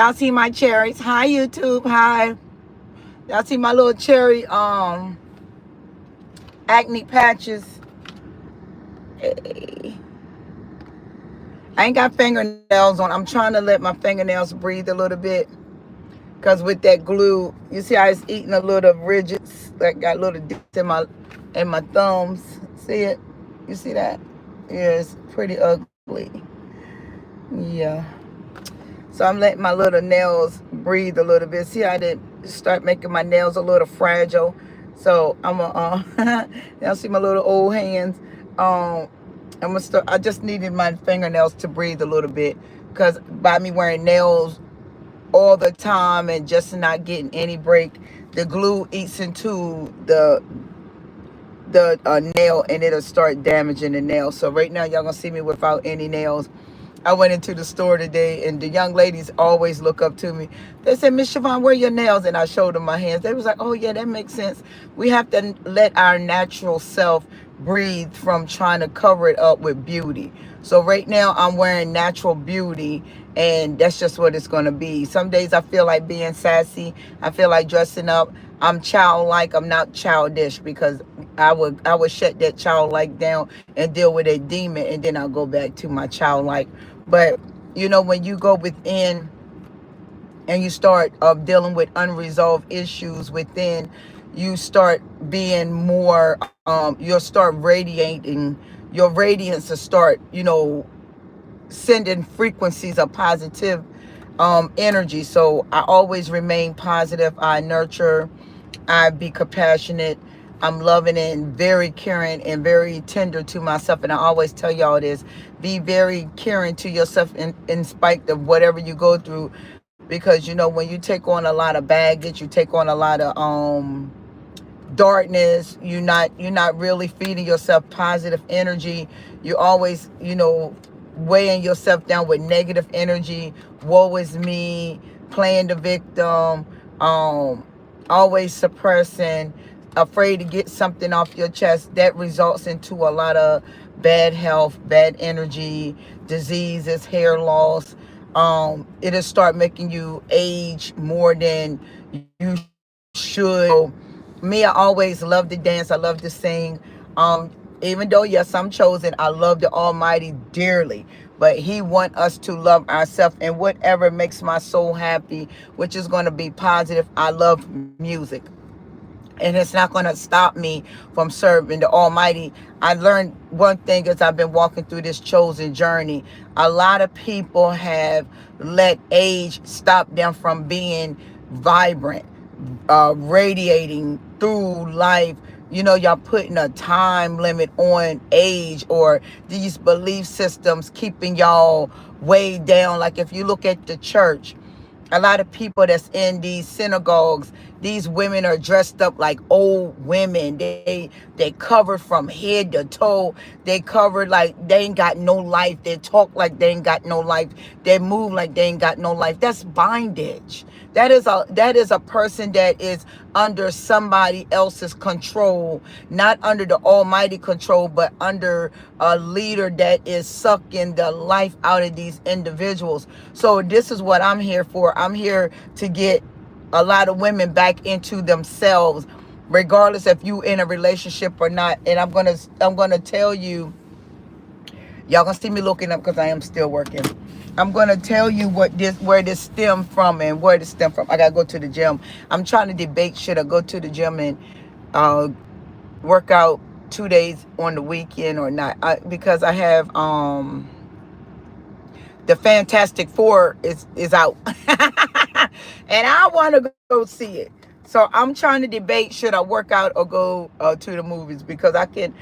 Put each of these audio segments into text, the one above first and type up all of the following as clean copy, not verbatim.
Y'all see my cherries? Hi YouTube. Hi. Y'all see my little cherry acne patches? Hey. I ain't got fingernails on. I'm trying to let my fingernails breathe a little bit. Cause with that glue, you see how it's eating a little ridges that got little dents in my thumbs. See it? You see that? Yeah, it's pretty ugly. Yeah. So I'm letting my little nails breathe a little bit. See how they start making my nails a little fragile. So I'm gonna y'all see my little old hands. I'm gonna start. I just needed my fingernails to breathe a little bit, cause by me wearing nails all the time and just not getting any break, the glue eats into the nail and it'll start damaging the nail. So right now y'all gonna see me without any nails. I went into the store today and the young ladies always look up to me. They said, Miss Siobhan, where are your nails? And I showed them my hands. They was like, oh yeah, that makes sense. We have to let our natural self breathe from trying to cover it up with beauty. So right now I'm wearing natural beauty, and that's just what it's going to be. Some days I feel like being sassy. I feel like dressing up. I'm childlike. I'm not childish, because I would shut that childlike down and deal with a demon, and then I'll go back to my childlike. But you know, when you go within and you start dealing with unresolved issues within, you start being more, you'll start radiating, your radiance will start, sending frequencies of positive energy. So I always remain positive. I nurture, I be compassionate. I'm loving and very caring and very tender to myself. And I always tell y'all this: be very caring to yourself in spite of whatever you go through. Because when you take on a lot of baggage, you take on a lot of darkness, you're not really feeding yourself positive energy. You always, weighing yourself down with negative energy. Woe is me, playing the victim, always suppressing, afraid to get something off your chest. That results into a lot of bad health, bad energy, diseases, hair loss. It'll start making you age more than you should. Me, I always love to dance. I love to sing. Even though, yes, I'm chosen, I love the Almighty dearly. But He wants us to love ourselves, and whatever makes my soul happy, which is going to be positive. I love music, and it's not going to stop me from serving the Almighty. I learned one thing as I've been walking through this chosen journey. A lot of people have let age stop them from being vibrant, radiating through life. Y'all putting a time limit on age, or these belief systems keeping y'all way down. Like if you look at the church, a lot of people that's in these synagogues, these women are dressed up like old women. They covered from head to toe. They covered like they ain't got no life. They talk like they ain't got no life. They move like they ain't got no life. That's bondage. That is a person that is under somebody else's control, not under the Almighty control, but under a leader that is sucking the life out of these individuals. So this is what I'm here for. I'm here to get a lot of women back into themselves, regardless if you in a relationship or not. And I'm gonna tell you, y'all gonna see me looking up because I am still working. I'm gonna tell you where this stem from and where this stem from. I gotta go to the gym. I'm trying to debate, should I go to the gym and uh, work out 2 days on the weekend or not? Because I have the Fantastic Four is out, and I want to go see it. So I'm trying to debate, should I work out or go to the movies, because I can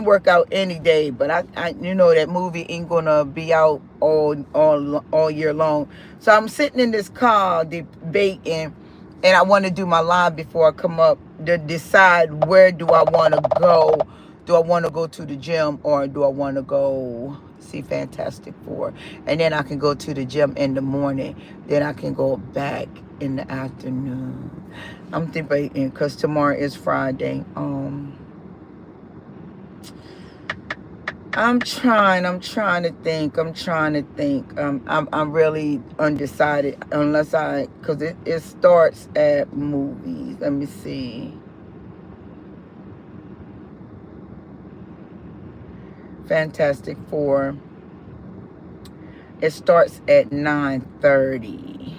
work out any day, but I that movie ain't gonna be out all year long. So I'm sitting in this car debating, and I want to do my live before I come up to decide, where do I want to go. Do I want to go to the gym, or do I want to go see Fantastic Four? And then I can go to the gym in the morning. Then I can go back in the afternoon. I'm debating because tomorrow is Friday. I'm trying to think. I'm really undecided because it starts at movies. Let me see. Fantastic Four. It starts at 9:30.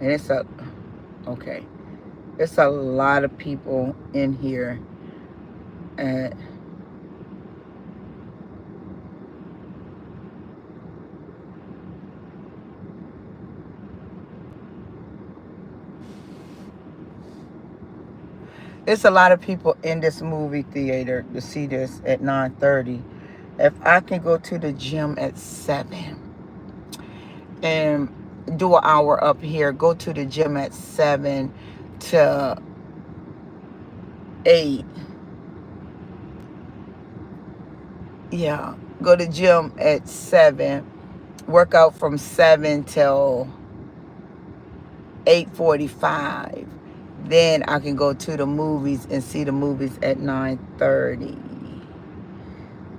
And okay. It's a lot of people in here at it's a lot of people in this movie theater to see this at 9:30. If I can go to the gym at 7 and do an hour up here, go to the gym at 7 to 8. Yeah, go to gym at 7, work out from 7 till 8:45. Then I can go to the movies and see the movies at 9:30.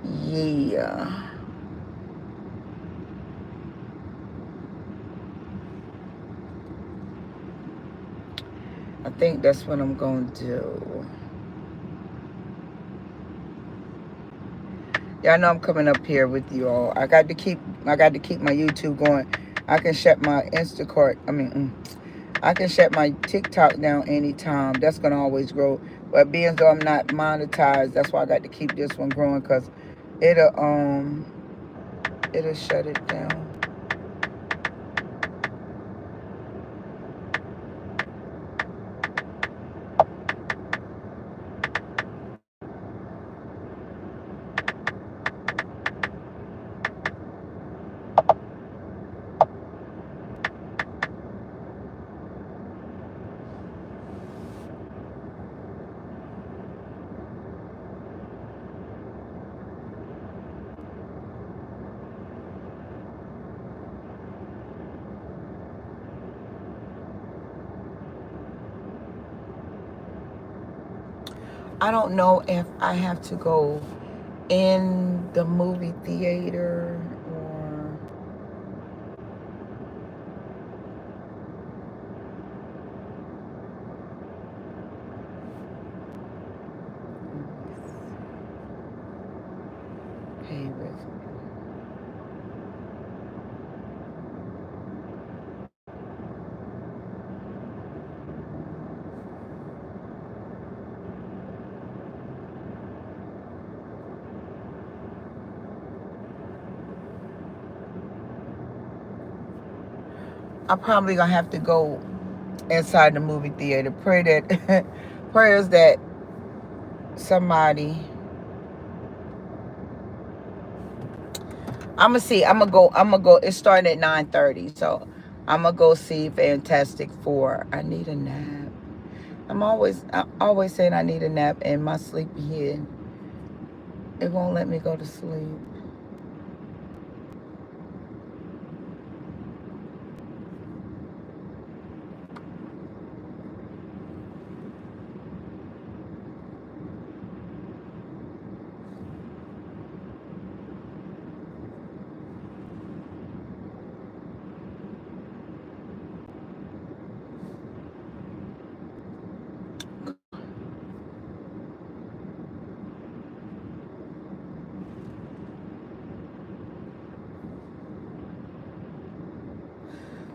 Yeah. I think that's what I'm going to do. Y'all know I'm coming up here with you all. I got to keep my YouTube going. I can shut my I can shut my TikTok down anytime. That's gonna always grow. But being though I'm not monetized, that's why I got to keep this one growing, because it'll shut it down. I don't know if I have to go in the movie theater or pay with. I'm probably gonna have to go inside the movie theater. Prayers that somebody. I'm gonna see. I'm gonna go. It's starting at 9:30, so I'm gonna go see Fantastic Four. I need a nap. I always saying I need a nap, and my sleepy head, it won't let me go to sleep.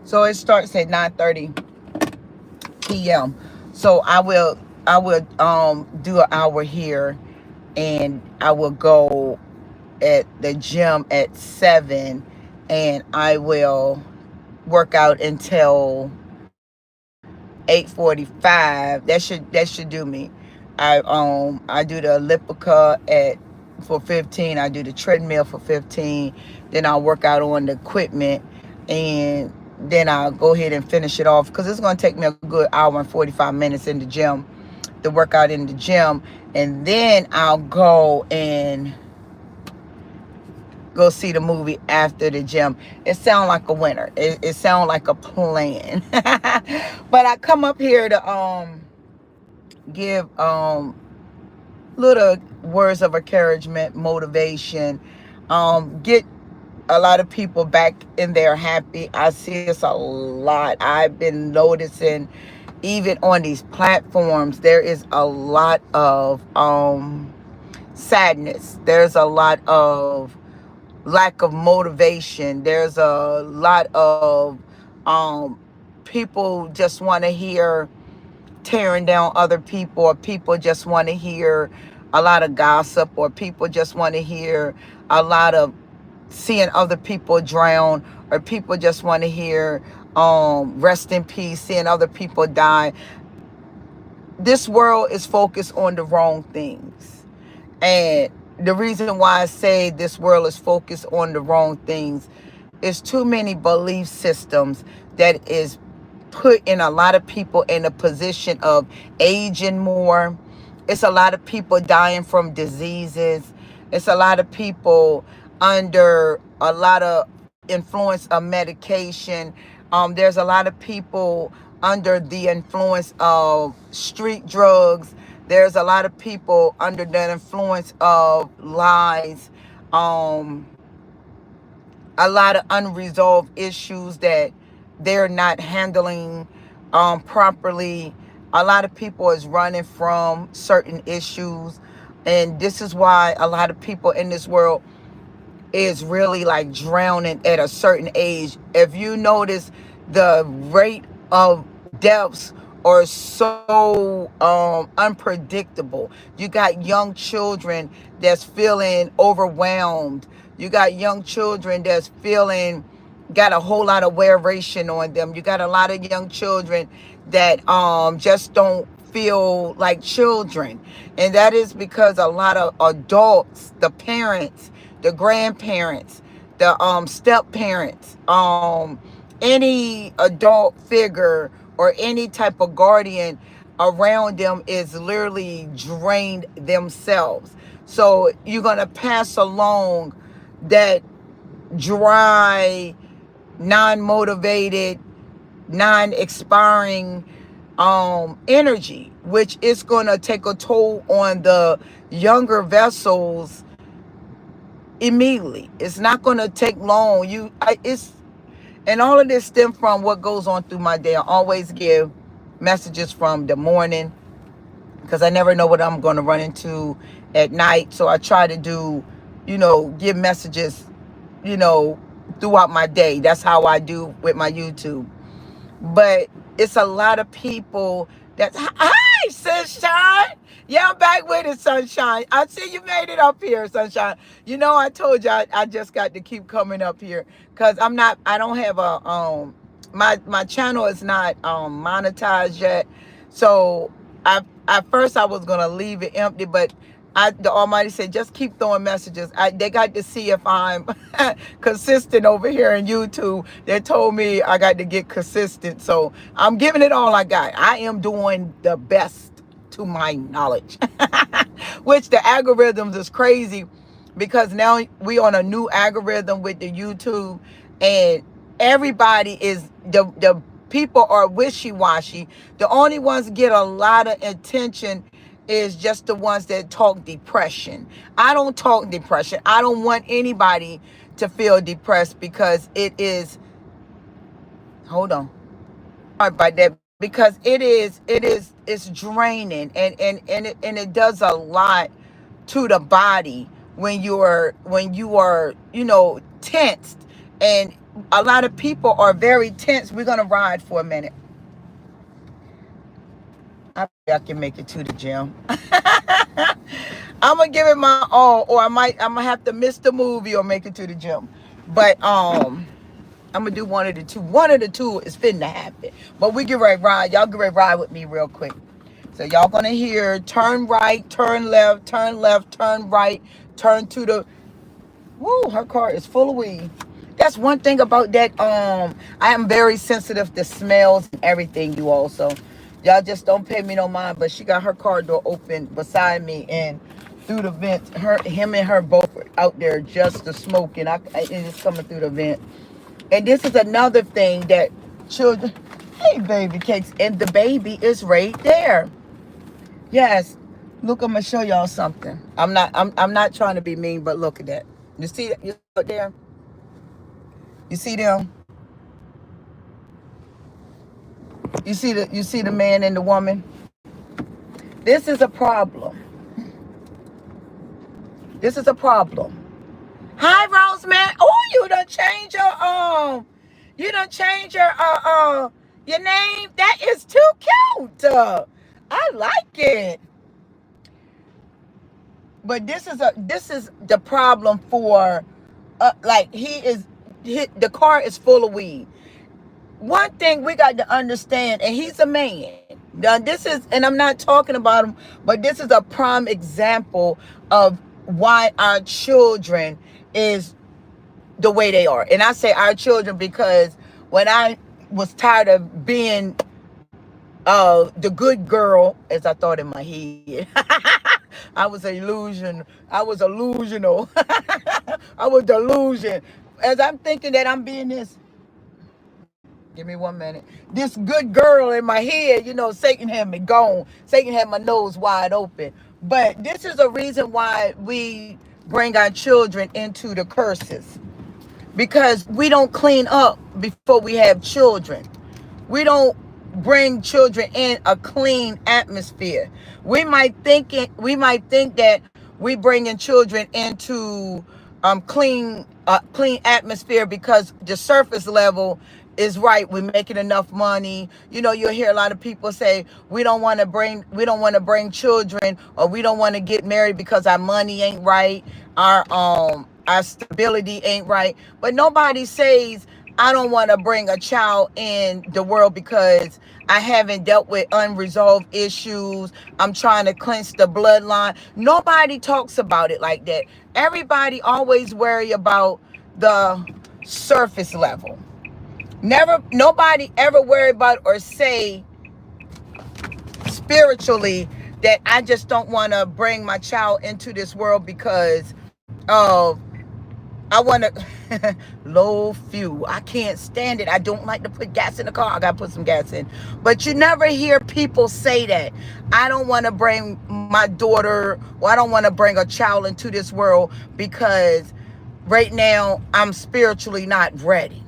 So it starts at 9:30 p.m. So I will do an hour here, and I will go at the gym at 7, and I will work out until 8:45. That should do me. I do the elliptical for 15. I do the treadmill for 15. Then I'll work out on the equipment, and then I'll go ahead and finish it off, because it's going to take me a good hour and 45 minutes in the gym to work out in the gym. And then I'll go and go see the movie after the gym. It sounds like a winner. It sounds like a plan. But I come up here to give little words of encouragement, motivation, get a lot of people back in there happy. I see this a lot. I've been noticing even on these platforms, there is a lot of sadness. There's a lot of lack of motivation. There's a lot of people just want to hear tearing down other people, or people just want to hear a lot of gossip, or people just want to hear a lot of seeing other people drown, or people just want to hear rest in peace, seeing other people die. This world is focused on the wrong things. And the reason why I say this world is focused on the wrong things is too many belief systems that is put in a lot of people in a position of aging more. It's a lot of people dying from diseases. It's a lot of people under a lot of influence of medication. There's a lot of people under the influence of street drugs. There's a lot of people under the influence of lies. A lot of unresolved issues that they're not handling properly. A lot of people is running from certain issues. And this is why a lot of people in this world is really like drowning at a certain age. If you notice, the rate of deaths are so unpredictable. You got young children that's feeling overwhelmed. You got young children that's feeling got a whole lot of wearation on them. You got a lot of young children that just don't feel like children. And that is because a lot of adults, the parents, the grandparents, the step parents, any adult figure or any type of guardian around them is literally drained themselves. So you're gonna pass along that dry, non-motivated, non-expiring energy, which is going to take a toll on the younger vessels immediately. It's not going to take long. And all of this stem from what goes on through my day. I always give messages from the morning because I never know what I'm going to run into at night. So I try to do, give messages, throughout my day. That's how I do with my YouTube. But it's a lot of people that, hi, Sunshine. Yeah, I'm back with it, Sunshine. I see you made it up here, Sunshine. I told you I just got to keep coming up here because I don't have my channel is not monetized yet. So at first I was going to leave it empty, but the Almighty said, just keep throwing messages. They got to see if I'm consistent over here in YouTube. They told me I got to get consistent. So I'm giving it all I got. I am doing the best to my knowledge, which the algorithms is crazy because now we on a new algorithm with the YouTube, and everybody is, the people are wishy-washy. The only ones get a lot of attention is just the ones that talk depression. I don't talk depression. I don't want anybody to feel depressed because it is, hold on, about that, because it's draining, and it does a lot to the body when you are tensed, and a lot of people are very tense. We're gonna ride for a minute. I can make it to the gym. I'm gonna give it my all, or I'm gonna have to miss the movie or make it to the gym. But I'm gonna do one of the two. One of the two is fitting to happen. But we get ready to ride. Y'all get ready to ride with me real quick. So y'all gonna hear turn right, turn left, turn right, turn to the. Woo! Her car is full of weed. That's one thing about that. I am very sensitive to smells and everything, you all. So y'all just don't pay me no mind. But she got her car door open beside me, and through the vent. Him and her both out there just the smoking. It is coming through the vent. And this is another thing that children, hey baby cakes, and the baby is right there. Yes. Look, I'm gonna show y'all something. I'm not trying to be mean, but look at that. You see that? You out there? You see them? You see the man and the woman? This is a problem. This is a problem. Hi, Rosemary. Oh, you done change your name. That is too cute. I like it. But this is the problem for like the car is full of weed. One thing we got to understand, and he's a man. Now this is, and I'm not talking about him, but this is a prime example of why our children is the way they are. And I say our children because when I was tired of being the good girl, as I thought in my head, I was illusional. I was delusion. As I'm thinking that I'm being this, give me 1 minute, this good girl in my head, Satan had me gone. Satan had my nose wide open. But this is a reason why we bring our children into the curses. Because we don't clean up before we have children. We don't bring children in a clean atmosphere. We might think that we bringing children into clean atmosphere because the surface level is right. We're making enough money. You'll hear a lot of people say we don't want to bring children, or we don't want to get married because our money ain't right, our stability ain't right. But nobody says I don't want to bring a child in the world because I haven't dealt with unresolved issues. I'm trying to cleanse the bloodline. Nobody talks about it like that. Everybody always worry about the surface level. Nobody ever worry about or say spiritually that I just don't want to bring my child into this world because of I want to low fuel. I can't stand it. I don't like to put gas in the car. I got to put some gas in. But you never hear people say that. I don't want to bring my daughter, or I don't want to bring a child into this world because right now I'm spiritually not ready.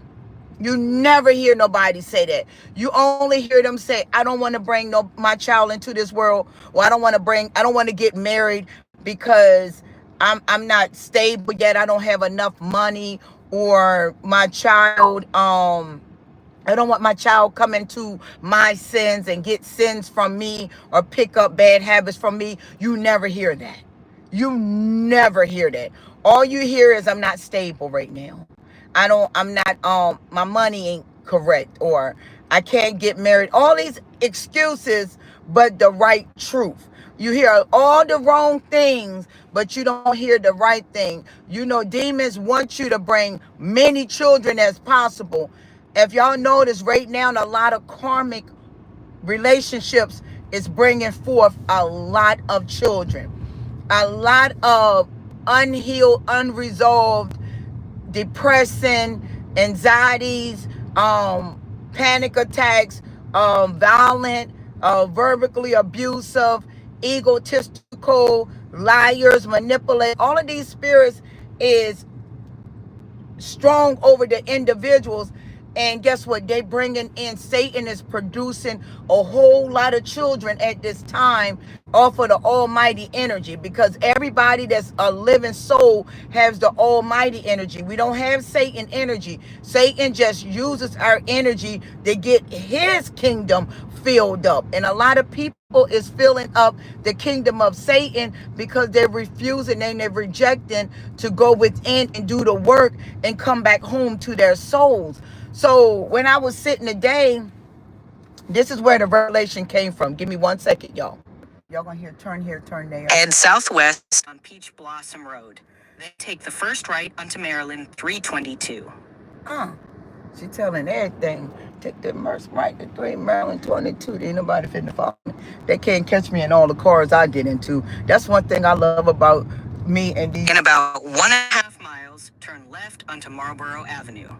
You never hear nobody say that. You only hear them say, I don't want to bring my child into this world, or I don't want to get married because I'm not stable yet. I don't have enough money, or my child, I don't want my child coming to my sins and get sins from me or pick up bad habits from me. You never hear that. You never hear that. All you hear is I'm not stable right now. My money ain't correct, or I can't get married. All these excuses, but the right truth. You hear all the wrong things, but you don't hear the right thing. Demons want you to bring many children as possible. If y'all notice right now, a lot of karmic relationships is bringing forth a lot of children. A lot of unhealed, unresolved depression, anxieties, panic attacks, violent, verbally abusive, egotistical, liars, manipulate. All of these spirits is strong over the individuals. And guess what? They bringing in, Satan is producing a whole lot of children at this time off of the almighty energy, because everybody that's a living soul has the almighty energy. We don't have Satan energy. Satan just uses our energy to get his kingdom filled up. And a lot of people is filling up the kingdom of Satan because they're refusing and they're rejecting to go within and do the work and come back home to their souls. So when I was sitting today, this is where the revelation came from. Give me 1 second, y'all. Y'all gonna hear turn here, turn there. Head southwest on Peach Blossom Road. Then take the first right onto Maryland 322. She telling everything. Take the Merce right to 3 Maryland 22. There ain't nobody finna follow me. They can't catch me in all the cars I get into. That's one thing I love about me and these. In about 1.5 miles, turn left onto Marlboro Avenue.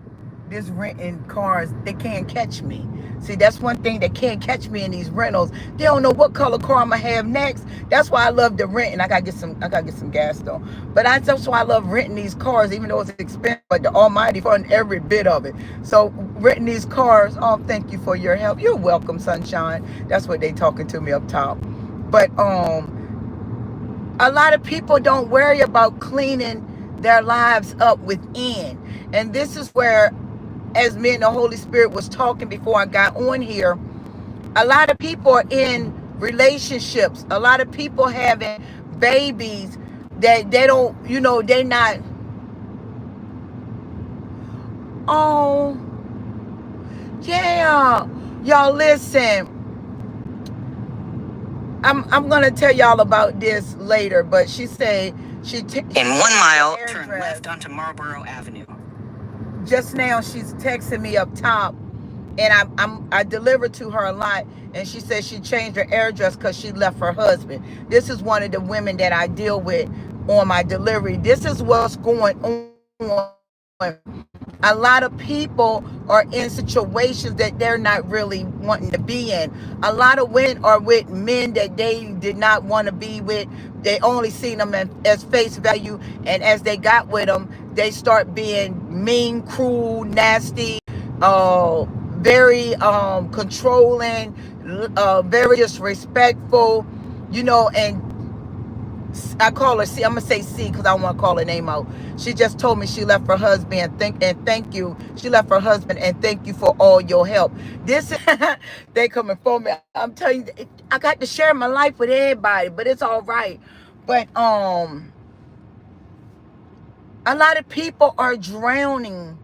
This renting cars, they can't catch me. See, that's one thing, they can't catch me in these rentals. They don't know what color car I'm gonna have next. That's why I love the rent, and I gotta get some gas though. But that's why I love renting these cars, even though it's expensive. But the Almighty fund every bit of it. So renting these cars, oh, thank you for your help. You're welcome, sunshine. That's what they talking to me up top. But a lot of people don't worry about cleaning their lives up within, and this is where, as me and the Holy Spirit was talking before I got on here, a lot of people are in relationships. A lot of people having babies that they don't, they're not. Oh, yeah. Y'all listen. I'm gonna tell y'all about this later, but she said in 1 mile, turn left onto Marlboro Avenue. Just now she's texting me up top, and I delivered to her a lot, and she said she changed her address because she left her husband. This is one of the women that I deal with on my delivery. This is what's going on. A lot of people are in situations that they're not really wanting to be in. A lot of women are with men that they did not want to be with. They only seen them as face value, and as they got with them, they start being mean, cruel, nasty, very controlling, very disrespectful, and I call her C. I'm gonna say C because I don't want to call her name out. She just told me she left her husband and thank you. She left her husband and thank you for all your help. This they coming for me. I'm telling you, I got to share my life with everybody, but it's all right. But a lot of people are drowning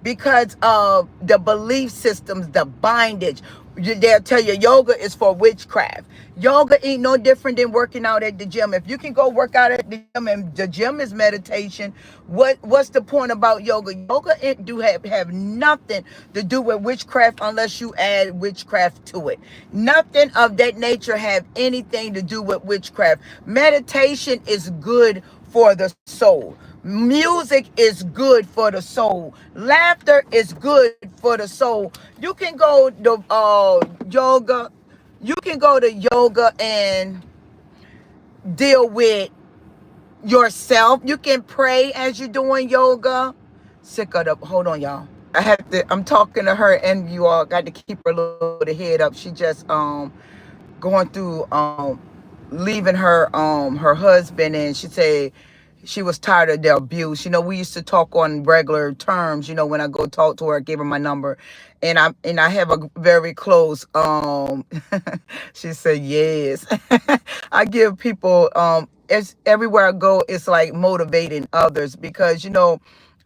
because of the belief systems, the bondage. They'll tell you yoga is for witchcraft. Yoga ain't no different than working out at the gym. If you can go work out at the gym and the gym is meditation, what's the point about yoga? Yoga it do have nothing to do with witchcraft unless you add witchcraft to it. Nothing of that nature have anything to do with witchcraft. Meditation is good for the soul. Music is good for the soul. Laughter is good for the soul. You can go to yoga. You can go to yoga and deal with yourself. You can pray as you're doing yoga. Sick of the, hold on, y'all. I'm talking to her, and you all got to keep her a little head up. She just going through leaving her husband, and she said she was tired of the abuse. We used to talk on regular terms. When I go talk to her, I gave her my number, and I have a very close. She said yes. I give people it's everywhere I go. It's like motivating others because a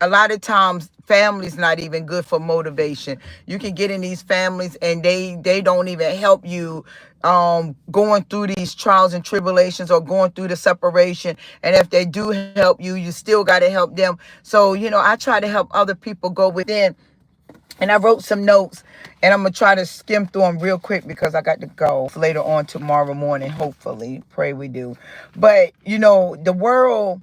lot of times family's not even good for motivation. You can get in these families and they don't even help you going through these trials and tribulations or going through the separation. And if they do help you, you still got to help them. So I try to help other people go within. And I wrote some notes, and I'm going to try to skim through them real quick because I got to go later on tomorrow morning, hopefully. Pray we do. But the world,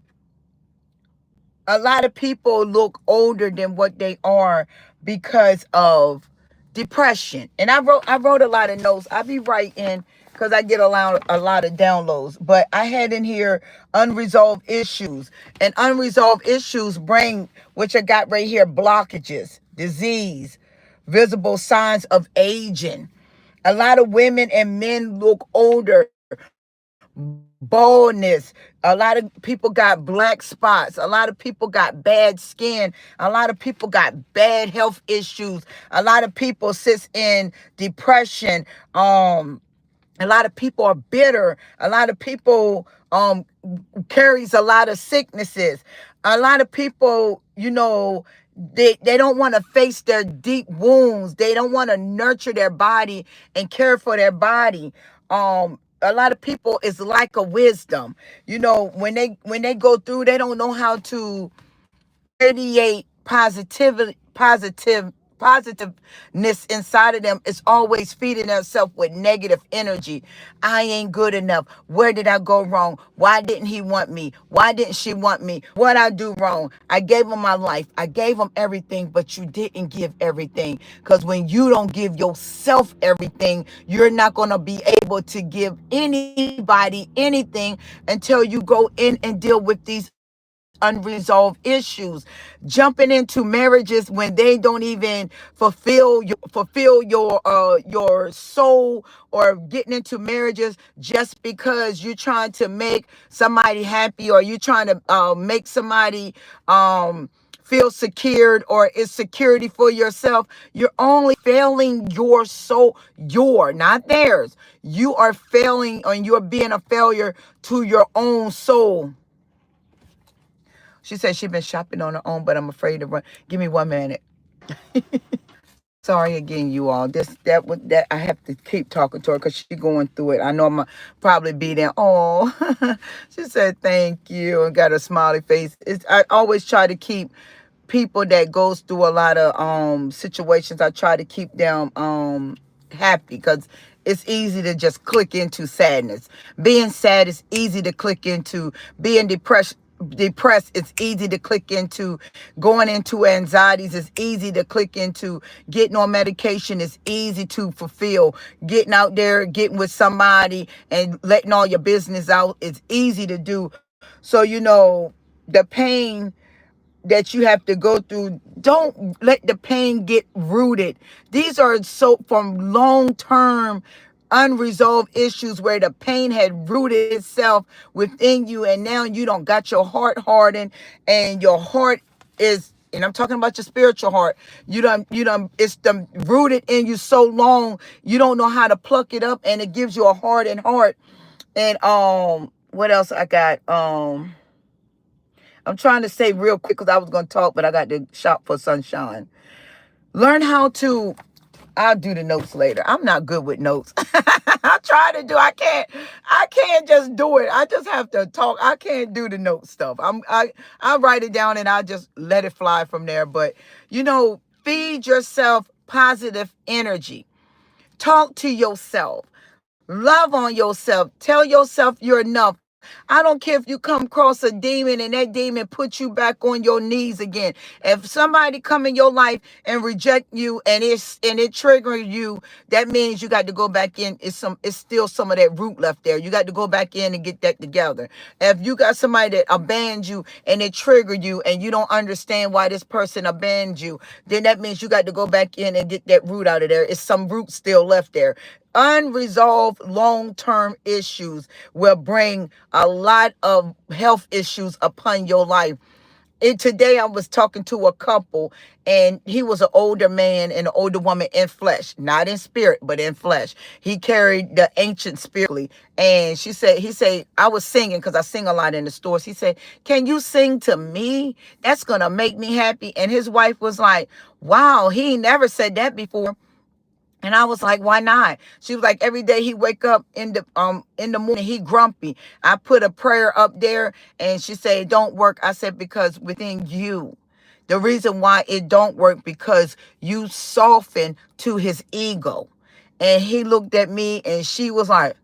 a lot of people look older than what they are because of depression. And I wrote a lot of notes. I be writing because I get a lot of downloads. But I had in here unresolved issues. And unresolved issues bring, which I got right here, blockages, disease, visible signs of aging. A lot of women and men look older. Baldness. A lot of people got black spots. A lot of people got bad skin. A lot of people got bad health issues. A lot of people sits in depression. A lot of people are bitter. A lot of people carries a lot of sicknesses. A lot of people, they don't want to face their deep wounds. They don't want to nurture their body and care for their body. A lot of people is lack of wisdom. When they go through, they don't know how to radiate positive positiveness inside of them is always feeding themselves with negative energy. I ain't good enough. Where did I go wrong? Why didn't he want me? Why didn't she want me? What I do wrong? I gave him my life. I gave him everything, but you didn't give everything. Because when you don't give yourself everything, you're not going to be able to give anybody anything until you go in and deal with these unresolved issues. Jumping into marriages when they don't even fulfill your soul, or getting into marriages just because you're trying to make somebody happy, or you're trying to make somebody feel secured, or is security for yourself. You're only failing your soul. You're not theirs. You are failing, and you're being a failure to your own soul. She said she's been shopping on her own, but I'm afraid to run. Give me 1 minute. Sorry again, you all. That I have to keep talking to her because she's going through it. I know I'm gonna probably be there. Oh, she said thank you and got a smiley face. I always try to keep people that goes through a lot of situations. I try to keep them happy, because it's easy to just click into sadness. Being sad is easy to click into. Being depressed, it's easy to click into. Going into anxieties is easy to click into. Getting on medication is easy to fulfill. Getting out there, getting with somebody and letting all your business out, it's easy to do. So the pain that you have to go through, don't let the pain get rooted. These are so from long-term unresolved issues where the pain had rooted itself within you, and now you don't got your heart hardened, and your heart is, and I'm talking about your spiritual heart. It's rooted in you so long, you don't know how to pluck it up, and it gives you a hardened heart. And what else I got? I'm trying to say real quick because I was going to talk, but I got to shop for sunshine. Learn how to, I'll do the notes later. I'm not good with notes. I try to do, I can't just do it. I just have to talk. I can't do the note stuff. I write it down and I just let it fly from there. But, feed yourself positive energy. Talk to yourself. Love on yourself. Tell yourself you're enough. I don't care if you come across a demon and that demon puts you back on your knees again. If somebody come in your life and reject you and it triggers you, that means you got to go back in. It's still some of that root left there. You got to go back in and get that together. If you got somebody that abandoned you and it triggered you and you don't understand why this person abandoned you, then that means you got to go back in and get that root out of there. It's some root still left there. Unresolved long-term issues will bring a lot of health issues upon your life. Today I was talking to a couple, and he was an older man and an older woman in flesh, not in spirit, but in flesh. He carried the ancient spiritually. And he said, I was singing because I sing a lot in the stores. He said, can you sing to me? That's going to make me happy. And his wife was like, wow, he never said that before. And I was like, why not? She was like, every day he wake up in the morning, he grumpy. I put a prayer up there, and she said, it don't work. I said, because within you, the reason why it don't work, because you soften to his ego. And he looked at me, and she was like,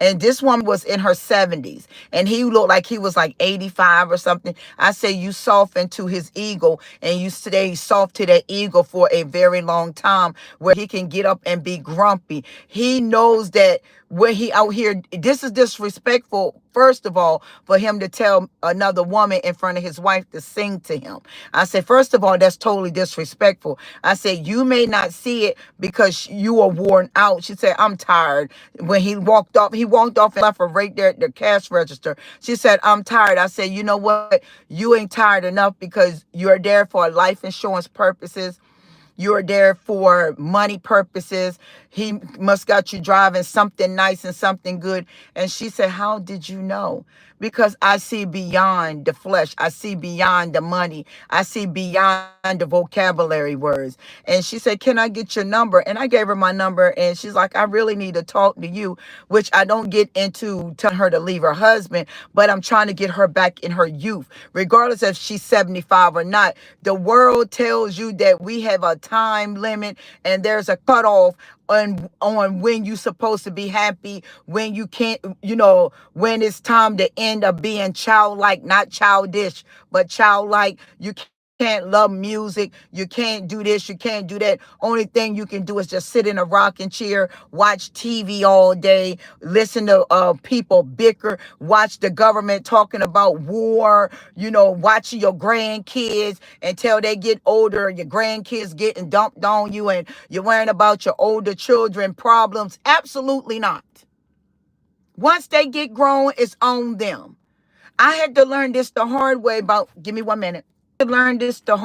and this woman was in her 70s, and he looked like he was like 85 or something. I say, you soften to his ego, and you stay soft to that ego for a very long time, where he can get up and be grumpy. He knows that when he out here, this is disrespectful, first of all, for him to tell another woman in front of his wife to sing to him. I said, first of all, that's totally disrespectful. I said, you may not see it because you are worn out. She said, I'm tired. When he walked off and left her right there at the cash register. She said, I'm tired. I said, you know what? You ain't tired enough, because you're there for life insurance purposes. You're there for money purposes. He must got you driving something nice and something good. And she said, how did you know? because I see beyond the flesh. I see beyond the money. I see beyond the vocabulary words. And she said, can I get your number? And I gave her my number, and she's like, I really need to talk to you, which I don't get into telling her to leave her husband, but I'm trying to get her back in her youth, regardless if she's 75 or not. The world tells you that we have a time limit and there's a cutoff on when you're supposed to be happy, when you can't, when it's time to end up being childlike, not childish, but childlike. You can't love music. You can't do this. You can't do that. Only thing you can do is just sit in a rocking chair, watch TV all day, listen to people bicker, watch the government talking about war, watching your grandkids until they get older, your grandkids getting dumped on you, and you're worrying about your older children problems. Absolutely not. Once they get grown, it's on them. I had to learn this the hard way give me 1 minute. I learned this the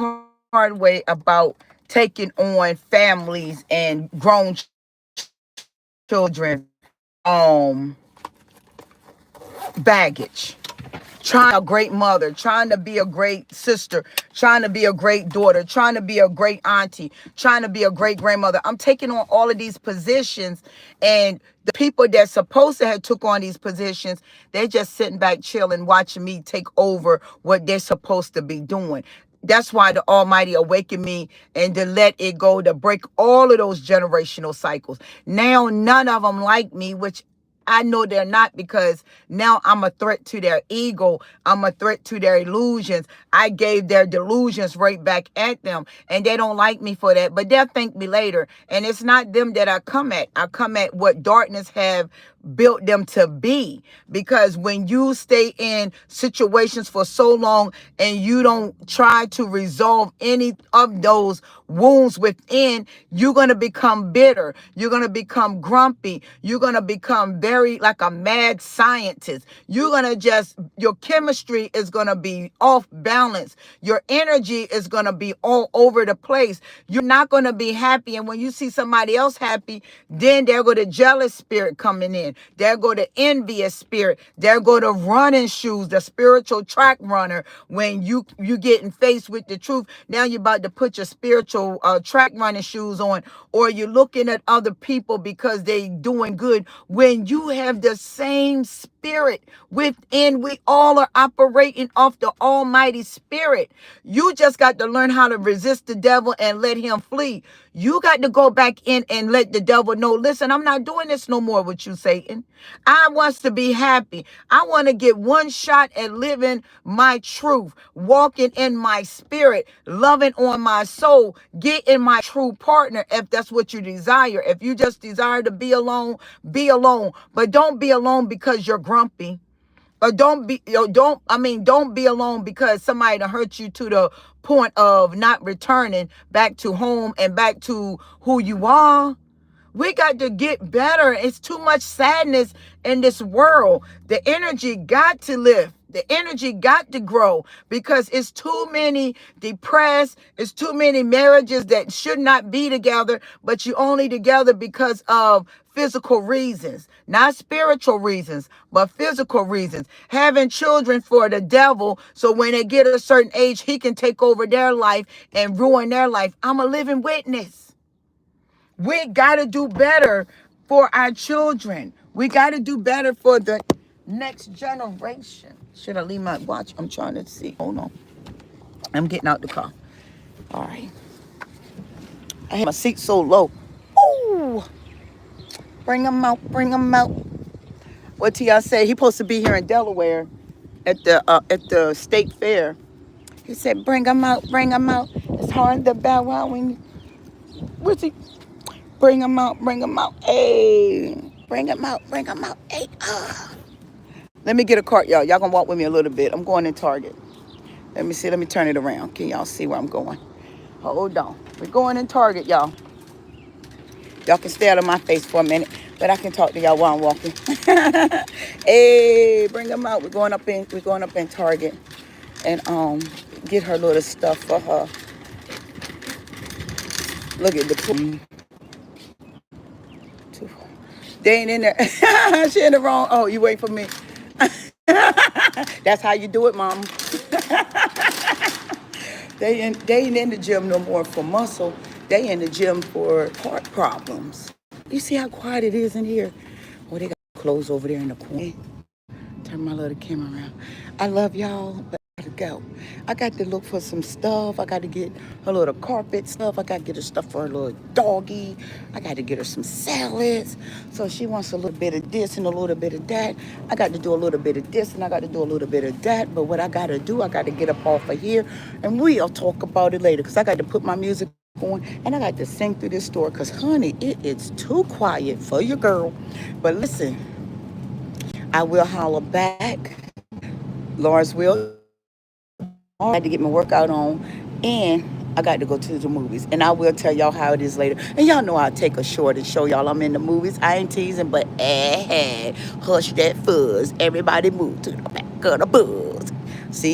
hard way about taking on families and grown children baggage. Trying to be a great mother, trying to be a great sister, trying to be a great daughter, trying to be a great auntie, trying to be a great grandmother. I'm taking on all of these positions, and the people that's supposed to have took on these positions, they're just sitting back chilling, watching me take over what they're supposed to be doing. That's why the Almighty awakened me and to let it go, to break all of those generational cycles. Now, none of them like me, which I know they're not, because now I'm a threat to their ego. I'm a threat to their illusions. I gave their delusions right back at them, and they don't like me for that, but they'll thank me later. And it's not them that I come at. I come at what darkness have built them to be, because when you stay in situations for so long and you don't try to resolve any of those wounds within, you're going to become bitter. You're going to become grumpy. You're going to become very like a mad scientist. You're going to your chemistry is going to be off balance. Your energy is going to be all over the place. You're not going to be happy. And when you see somebody else happy, then there go the jealous spirit coming in. There go the envious spirit. There go the running shoes, the spiritual track runner. When you getting faced with the truth, now you're about to put your spiritual track running shoes on, or you're looking at other people because they doing good, when you have the same spirit within. We all are operating off the Almighty Spirit. You just got to learn how to resist the devil and let him flee. You got to go back in and let the devil know, listen, I'm not doing this no more with you, Satan. I want to be happy. I want to get one shot at living my truth, walking in my spirit, loving on my soul, getting my true partner if that's what you desire. If you just desire to be alone, but don't be alone because you're grumpy. Or don't be alone because somebody done hurt you to the point of not returning back to home and back to who you are. We got to get better. It's too much sadness in this world. The energy got to lift. The energy got to grow, because it's too many depressed. It's too many marriages that should not be together, but you only together because of physical reasons, not spiritual reasons, but physical reasons. Having children for the devil, so when they get a certain age, he can take over their life and ruin their life. I'm a living witness. We got to do better for our children. We got to do better for the next generation. Should I leave my watch? I'm trying to see. Hold on. I'm getting out the car. All right. I have my seat so low. Oh, bring them out. Bring them out. What T.I. say? He supposed to be here in Delaware at the state fair. He said, bring them out. Bring them out. It's hard to bow wow when you... Where's he? Bring them out. Bring them out. Hey. Bring them out. Bring them out. Hey. Let me get a cart, y'all. Y'all gonna walk with me a little bit. I'm going in Target. Let me see. Let me turn it around. Can y'all see where I'm going? Hold on. We're going in Target, y'all. Y'all can stay out of my face for a minute, but I can talk to y'all while I'm walking. Hey, bring them out. We're going up in Target and get her little stuff for her. Look at the they ain't in there. She in the wrong. Oh, you wait for me. That's how you do it, mom. They ain't in the gym no more for muscle. They in the gym for heart problems. You see how quiet it is in here? Oh, they got clothes over there in the corner. Turn my little camera around. I love y'all, but I gotta go. I got to look for some stuff. I got to get her little carpet stuff. I got to get her stuff for her little doggy. I got to get her some salads. So she wants a little bit of this and a little bit of that. I got to do a little bit of this and I got to do a little bit of that. But what I got to do, I got to get up off of here and we'll talk about it later because I got to put my music on and I got to sing through this store because, honey, it is too quiet for your girl. But listen, I will holler back. Lawrence will. I had to get my workout on, and I got to go to the movies. And I will tell y'all how it is later. And y'all know I'll take a short and show y'all I'm in the movies. I ain't teasing, but hush that fuzz. Everybody move to the back of the bus. See?